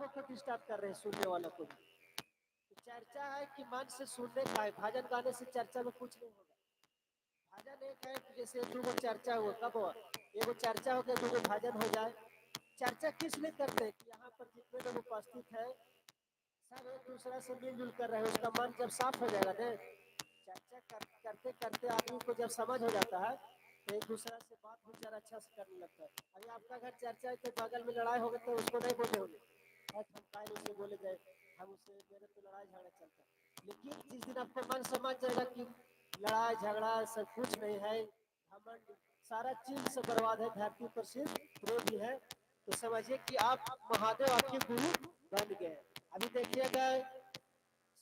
लोगों को डिस्टर्ब कर रहे हैं, सुनने वालों को भी। तो चर्चा है कि मन से सुनने का है, भजन गाने से चर्चा में कुछ नहीं होगा। भजन एक है कि जैसे दो गो चर्चा हुआ, कब हुआ एगो चर्चा हो गया, दो गो भजन हो जाए। चर्चा किस लिए करते हैं कि यहाँ पर जितने लोग उपस्थित है सब एक दूसरा से मिलजुल कर रहे हैं, उसका मन जब साफ हो जाएगा ना, करते करते आदमी को जब समझ हो जाता है तो एक दूसरा से बात विचार अच्छा से करने लगता है। अभी आपका घर चर्चा है तो बगल में लड़ाई हो गई तो उसको नहीं बोले होंगे, हम काहे उसे बोले जाए, हम उसे मेरे तो लड़ाई झगड़ा चलता है। लेकिन जिस दिन आपको मन समझ जाएगा कि लड़ाई झगड़ा सब कुछ नहीं है, घमंड सारा चीज से बर्बाद है, धरती पर सिर्फ प्रेम ही है, तो समझिए कि आप महादेव आपके गुरु बन गए। अभी देखिएगा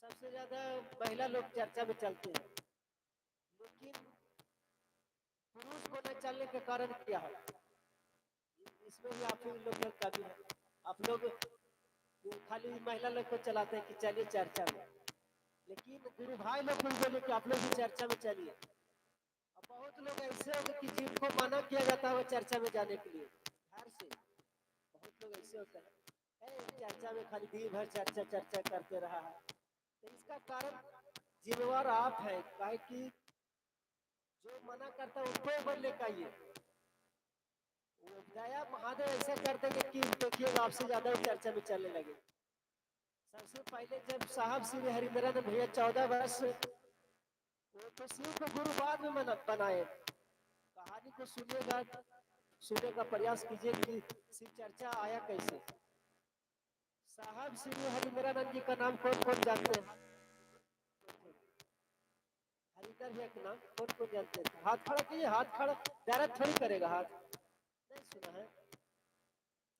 सबसे ज्यादा महिला लोग चर्चा में चलते हैं, लेकिन पुरुष को न चलने के कारण क्या है, इसमें भी आप लोग का कमी है। आप लोग खाली महिला लोग को चलाते हैं कि चलिए चर्चा में, लेकिन गुरु भाई लोग को बोले कि आप लोग भी चर्चा में चलिए। अब बहुत लोग ऐसे होते कि जिनको मना किया जाता है वो चर्चा में जाने के लिए घर से, बहुत लोग ऐसे होते हैं चर्चा में खाली दिन भर चर्चा चर्चा करते रहा है। तो इसका कारण जिम्मेवार आप है, काहे कि जो मना करता है उसको बदले का ये दया महादेव ऐसा कर देंगे कि देखिए आपसे ज्यादा चर्चा में चलने लगे। सबसे पहले जब साहब श्री हरिंद्रनाथ भैया 14 वर्ष, वो तो शिव को गुरु बाद में बनाए। कहानी को सुनिएगा, सुनने का प्रयास कीजिए कि शिव चर्चा आया कैसे। साहब श्री हरिंद्रानंद जी का नाम कौन कौन जानते हैं? हरिंदर भैया का नाम कौन कौन जानते हैं? हाथ खड़ा कीजिए, हाथ खड़ा डायरेक्ट थोड़ी करेगा हाथ, नहीं सुना है?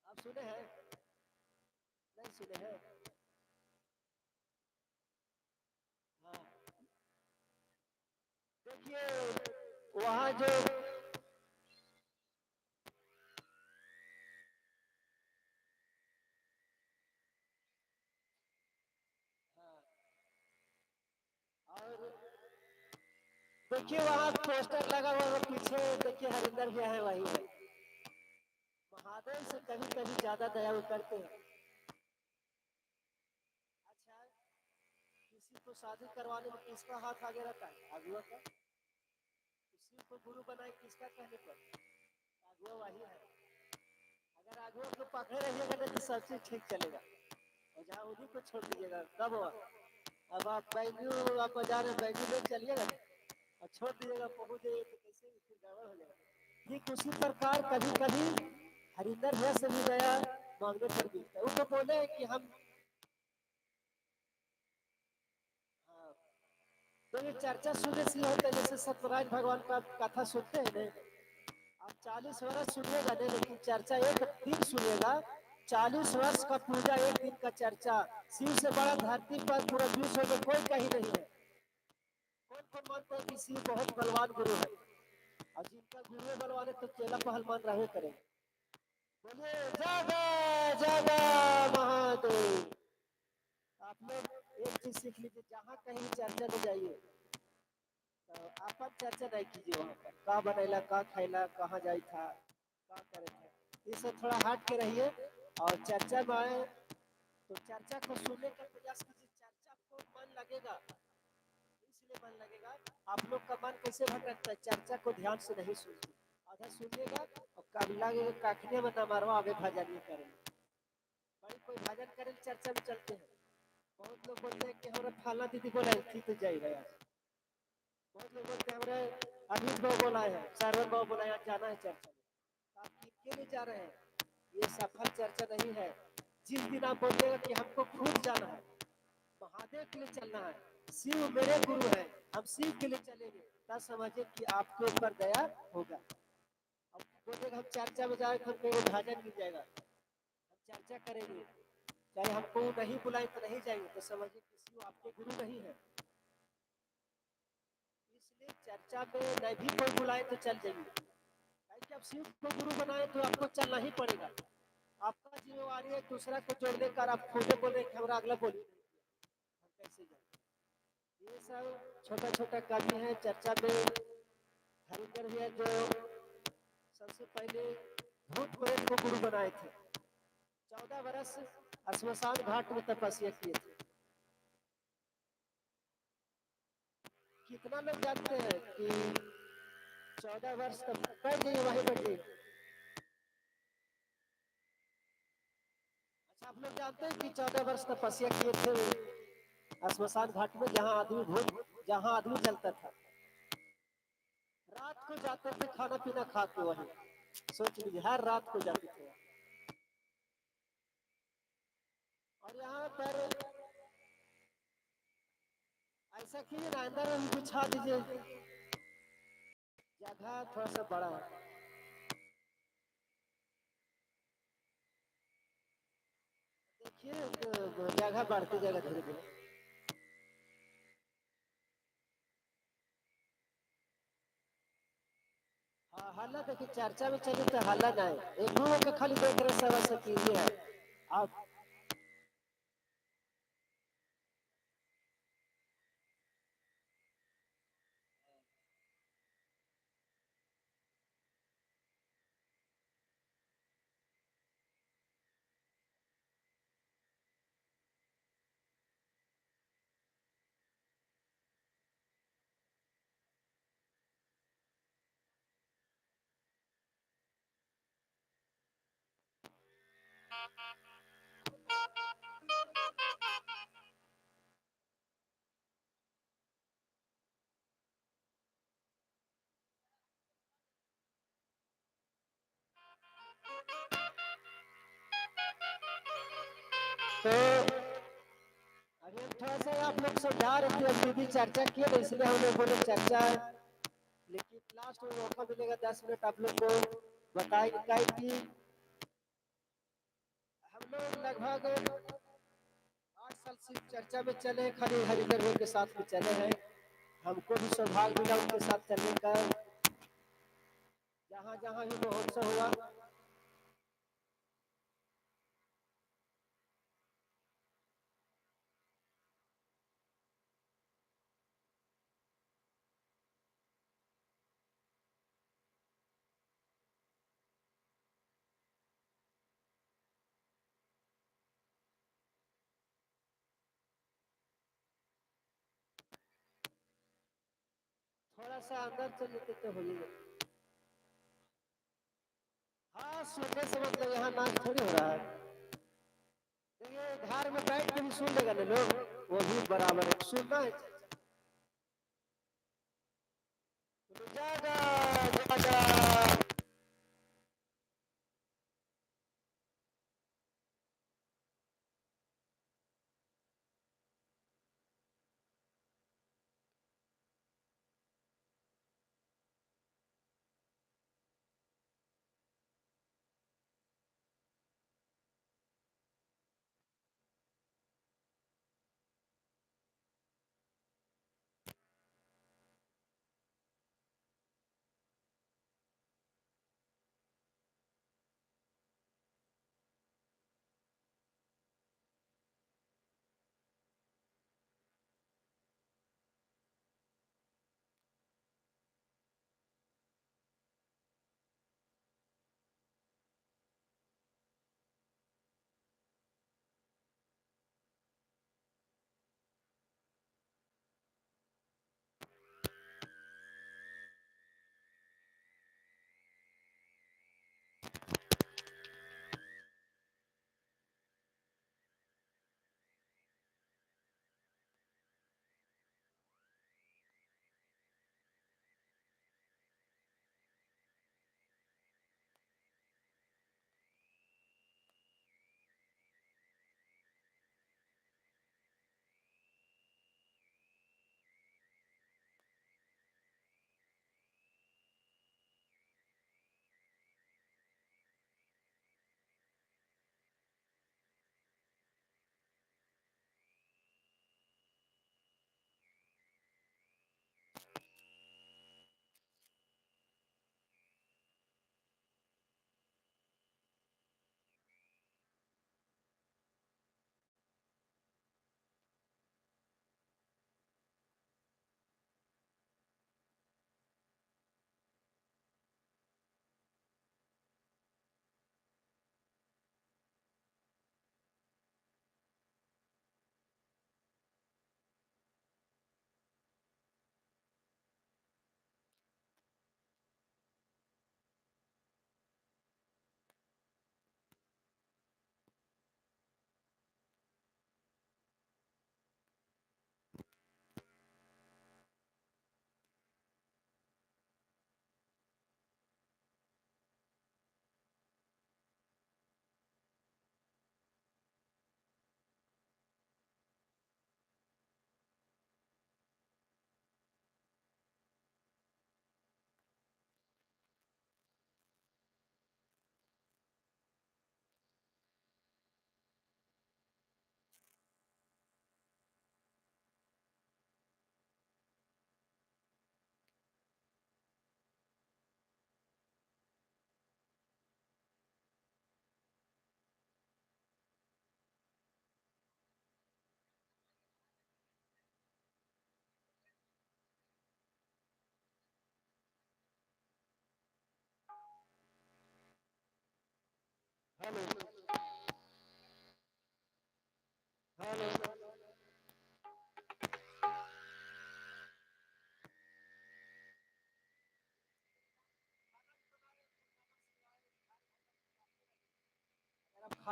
आप सुने हैं? नहीं सुने हैं? हाँ, देखिए वहाँ जो और देखिए वहाँ पोस्टर लगा हुआ है पीछे, देखिए हरिंदर भैया है, वही है। महादेव से कभी कभी ज्यादा दया करते हैं। अच्छा, किसी को शादी करवाने में किसका हाथ आगे रहता है? अगुआ का। किसी को गुरु बनाए किसका कहने पर? अगुआ वही है। अगर अगुआ को पकड़े रहिएगा तो सब चीज ठीक चलेगा, और जहाँ उन्हीं को छोड़ दीजिएगा कब हुआ। अब आप बैंगू आप बाजार में बैंगू ले चलिएगा और छोड़ दीजिएगा, पहुंच जाइए तो कैसे फिर गड़बड़ हो जाएगा। ठीक उसी प्रकार कभी कभी हरिंदर भैया से भी दया मांगने पर मिलता है। वो तो बोले कि हम तो ये चर्चा सुनने से होता है, जैसे सत्यनारायण भगवान का कथा सुनते हैं ना, आप 40 वर्ष सुनिएगा नहीं, लेकिन चर्चा एक दिन सुनिएगा। 40 वर्ष का पूजा एक दिन का चर्चा, शिव से बड़ा धरती पर पूरा विश्व में कोई कहीं नहीं है। कौन कौन मानते हैं कि शिव बहुत बलवान गुरु है, और जिनका गुरु बलवान है तो चेला पहलवान रहे करेंगे। बोलिए जय जय महादेव। आप लोग एक चीज सीख लीजिए, जहाँ कहीं चर्चा में जाइए तो आपन चर्चा नहीं कीजिए, वहाँ पर का बनेला का खैला कहाँ जाई था का करे थे, ये सब थोड़ा हट के रहिए। और चर्चा में आए तो चर्चा को सुनने का प्रयास कीजिए। चर्चा को मन लगेगा, इसलिए मन लगेगा। आप लोग का मन कैसे भटकता है, चर्चा को ध्यान से नहीं सुनिए, आधा सुनिएगा और कब लगेगा काखने में न मारवा आगे भजन करेंगे। भाई कोई भजन करे चर्चा में चलते हैं, बहुत लोग बोलते हैं कि हमारा फला दीदी बोला थी तो जाइए आज। बहुत लोग बोलते हैं हमारे अमित बाबू बोला है, सरवन बाबू बोला है, जाना है चर्चा में। आप किनके लिए जा रहे हैं? ये सफल चर्चा नहीं है। जिस दिन आप बोलिएगा कि हमको खुद जाना है, महादेव के लिए चलना है, शिव मेरे गुरु है, हम शिव के लिए चलेंगे, तब समझिए कि आपके ऊपर दया होगा। अब बोलेगा हम चर्चा में जाए तो हमको भजन मिल जाएगा, हम चर्चा करेंगे, चाहे हमको नहीं बुलाए तो नहीं जाएंगे, तो समझिए कि शिव आपके गुरु नहीं है। इसलिए चर्चा में नहीं भी कोई बुलाए तो चल जाइए, कि आप शिव को गुरु बनाए तो आपको चलना ही पड़ेगा। आपका जिम्मेवारी है दूसरा को जोड़ने का, आप खुद बोले कि हमारा अगला बोली हम कैसे जाए। ये सब छोटा छोटा कार्य है चर्चा में। हरिंदर भैया जो सबसे पहले भूत प्रेत को गुरु बनाए थे, 14 वर्ष श्मशान घाट में तपस्या किए थे। कितना लोग जानते हैं कि 14 वर्ष तक बैठ जाइए वहीं बैठिए। अच्छा, आप लोग जानते हैं कि 14 वर्ष तपस्या किए थे श्मशान घाट में, जहाँ आदमी जलता था। रात को जाते थे खाना पीना खा के वहीं। सोच लीजिए, हर रात को जाते थे। और यहाँ पर ऐसा कीजिए ना, अंदर में बिछा दीजिए, जगह थोड़ा सा बड़ा है। देखिए जगह बढ़ती जाएगा धीरे धीरे। हाँ, हल्ला देखिए, चर्चा में चले तो हल्ला ना है, एक लोगों के खाली देख रहे सब ऐसा कीजिए आप। तो अभी हम थोड़ा सा आप लोग समझा रहे थे, अभी भी चर्चा किए ना, इसलिए हम लोग बोले चर्चा है। लेकिन लास्ट में मौका मिलेगा 10 मिनट आप लोग को बताएंगे कि हम लोग लगभग 8 साल से चर्चा में चले, खाली हरिधर भाई के साथ भी चले हैं। हमको भी सौभाग्य मिला उनके साथ चलने का। जहाँ जहाँ भी महोत्सव हुआ, थोड़ा सा अंदर चल लेते तो हो जाएगा। हाँ, सुनने से मतलब यहाँ नाच थोड़ी हो रहा है। देखिए, घर में बैठ के भी सुन लेगा ना लोग, वो भी बराबर है, सुनना है। जागा जागा।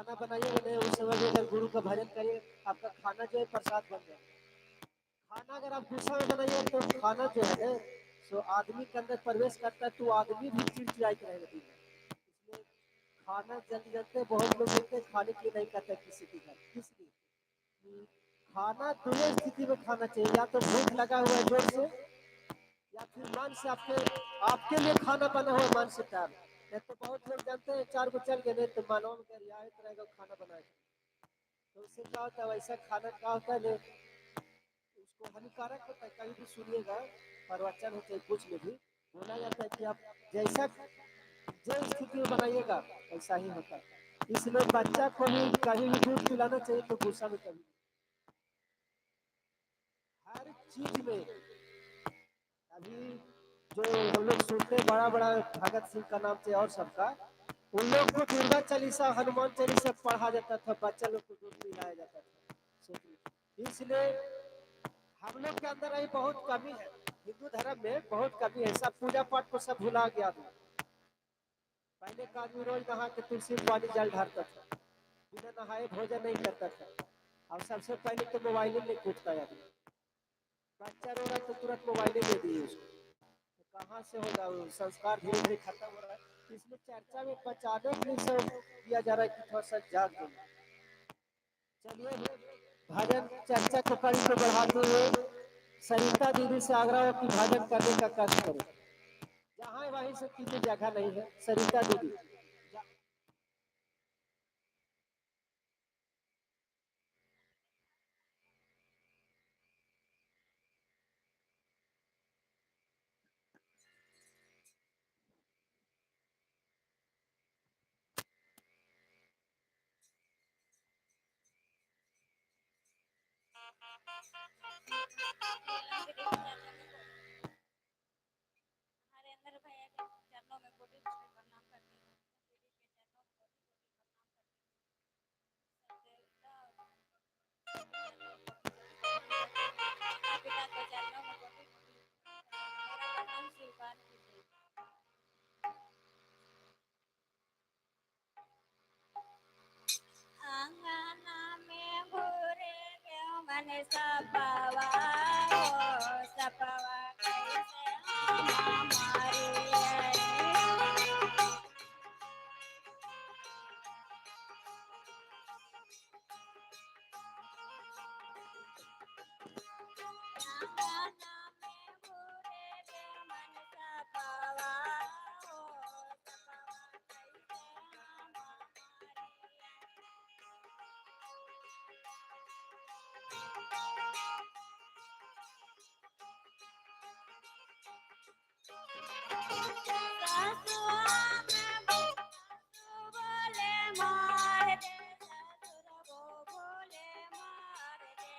खाना बनाइएगा नहीं उस समय भी अगर गुरु का भजन करिए आपका खाना जो है प्रसाद बन जाएगा। खाना अगर आप गुस्सा में बनाइए तो खाना जो है सो आदमी के अंदर प्रवेश करता है तो आदमी भी चिड़चिड़ाई रहेगा दिन में। इसलिए खाना जल्दी जल्दी बहुत लोग होते हैं खाने के लिए नहीं करते किसी के घर इसलिए कि खाना दोनों स्थिति में खाना चाहिए या तो भूख लगा हुआ है जोर से या फिर मन से आपके आपके लिए खाना बना हुआ मन से प्यार नहीं तो बहुत लोग जानते हैं चार को चल गए नहीं तो मानव में रियायत रहेगा खाना बनाएगा तो उससे क्या होता है वैसा खाना क्या होता है उसको हानिकारक होता है कहीं भी सुनिएगा प्रवचन हो चाहे कुछ में भी बोला जाता है कि आप जैसा जो स्थिति में बनाइएगा वैसा ही होता है इसलिए बच्चा को भी कभी भी दूध पिलाना चाहिए तो गुस्सा में कभी हर चीज में अभी जो हम लोग सुनते हैं बड़ा बड़ा भगत सिंह का नाम से और सबका उन लोग को दुर्गा चालीसा हनुमान चालीसा पढ़ा जाता था बच्चा लोग को दूध पिलाया जाता था सोचिए इसलिए हम लोग के अंदर अभी बहुत कमी है हिंदू धर्म में बहुत कमी है सब पूजा पाठ को सब भुला गया था पहले का आदमी रोज नहा के तुलसी पानी जल ढारता था बिना नहाए भोजन नहीं करता था और सबसे पहले तो मोबाइल में कूदता है बच्चा रो रहा तो तुरंत मोबाइल दे दिए उसको तो कहाँ से होगा वो संस्कार धीरे धीरे खत्म हो रहा है इसलिए चर्चा में बचाने के लिए सब किया जा रहा है कि थोड़ा सा जाग दो चलिए भजन चर्चा को कड़ी को बढ़ाते हुए सरिता दीदी से आग्रह है कि भजन करने का कष्ट करें जहाँ वहीं से किसी जगह नहीं है सरिता दीदी हरेंद्र भैया के चरणों में कोटि कोटि प्रणाम करती हूँ। दीदी के चरणों में कोटि कोटि प्रणाम करती हूँ। सब देवता चरणों में कोटि कोटि प्रणाम करती हूँ। माता पिता के चरणों में कोटि कोटि मेरा प्रणाम स्वीकार कीजिए। आंगना में घूरे क्यों मन सपवा हो सपवा कैसे हम हमारी आंगना में घूरे क्यों मन सपवा हो सपवा कैसे हम हमारी सासुआ में सासु बोले मार दे ससुर वो बोले मार दे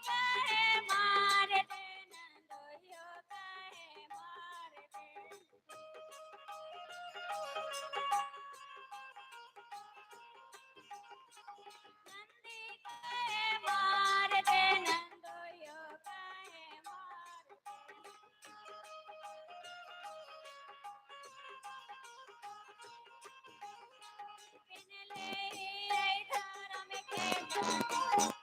काहे मार दे नंदोइयो काहे मार दे नंदी काहे मार दे नंदोइयो काहे मार दे किनले आई धरम के